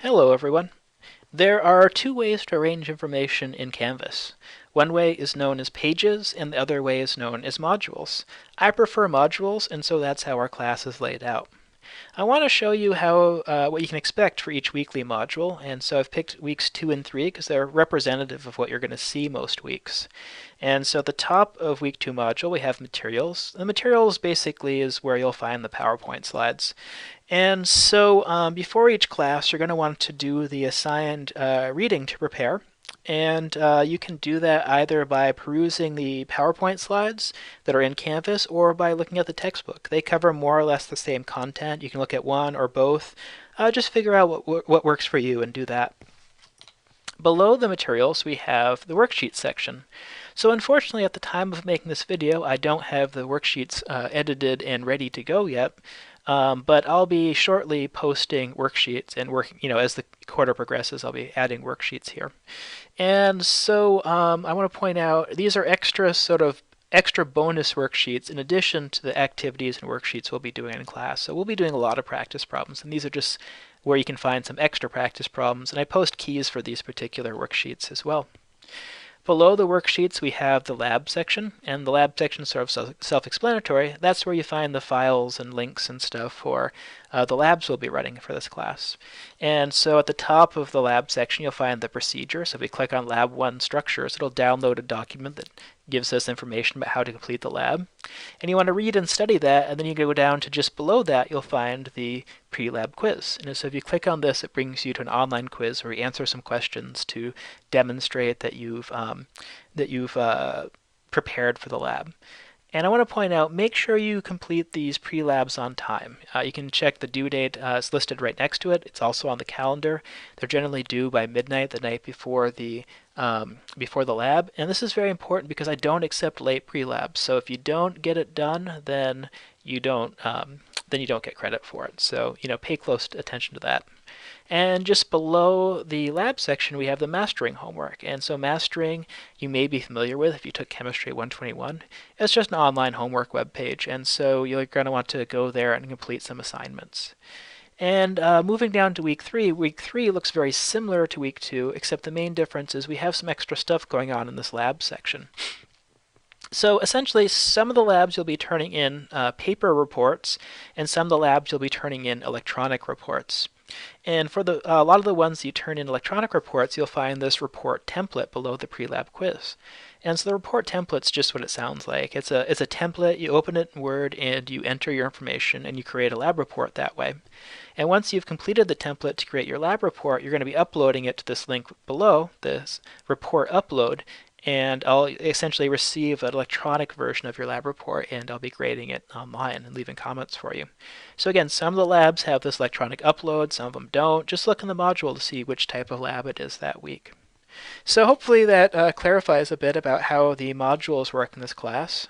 Hello everyone. There are two ways to arrange information in Canvas. One way is known as pages and the other way is known as modules. I prefer modules, and so that's how our class is laid out. I want to show you what you can expect for each weekly module, and so I've picked weeks 2 and 3 because they're representative of what you're going to see most weeks. And so at the top of week 2 module we have materials. The materials basically is where you'll find the PowerPoint slides. And so before each class, you're going to want to do the assigned reading to prepare. And you can do that either by perusing the PowerPoint slides that are in Canvas or by looking at the textbook. They cover more or less the same content. You can look at one or both. Just figure out what works for you and do that. Below the materials, we have the worksheets section. So unfortunately, at the time of making this video, I don't have the worksheets edited and ready to go yet. But I'll be shortly posting worksheets and as the quarter progresses, I'll be adding worksheets here. And so I want to point out these are extra bonus worksheets in addition to the activities and worksheets we'll be doing in class. So we'll be doing a lot of practice problems, and these are just where you can find some extra practice problems. And I post keys for these particular worksheets as well. Below the worksheets, we have the lab section, and the lab section is sort of self-explanatory. That's where you find the files and links and stuff for the labs we'll be running for this class. And so at the top of the lab section, you'll find the procedure. So if we click on Lab 1 Structures, it'll download a document that gives us information about how to complete the lab. And you want to read and study that, and then you go down to just below that, you'll find the pre-lab quiz. And so if you click on this, it brings you to an online quiz where you answer some questions to demonstrate that you've prepared for the lab. And I want to point out, make sure you complete these pre-labs on time. You can check the due date. It's listed right next to it. It's also on the calendar. They're generally due by midnight the night before the lab. And this is very important because I don't accept late pre-labs. So if you don't get it done, then you don't get credit for it. So pay close attention to that. And just below the lab section, we have the mastering homework. And so mastering, you may be familiar with if you took Chemistry 121. It's just an online homework web page. And so you're going to want to go there and complete some assignments. And moving down to week 3 looks very similar to week 2, except the main difference is we have some extra stuff going on in this lab section. So essentially, some of the labs you'll be turning in paper reports, and some of the labs you'll be turning in electronic reports. And for a lot of the ones you turn in electronic reports, you'll find this report template below the pre-lab quiz. And so the report template's just what it sounds like. It's a template. You open it in Word and you enter your information and you create a lab report that way. And once you've completed the template to create your lab report, you're going to be uploading it to this link below, this report upload, and I'll essentially receive an electronic version of your lab report, and I'll be grading it online and leaving comments for you. So again, some of the labs have this electronic upload, some of them don't. Just look in the module to see which type of lab it is that week. So hopefully that clarifies a bit about how the modules work in this class.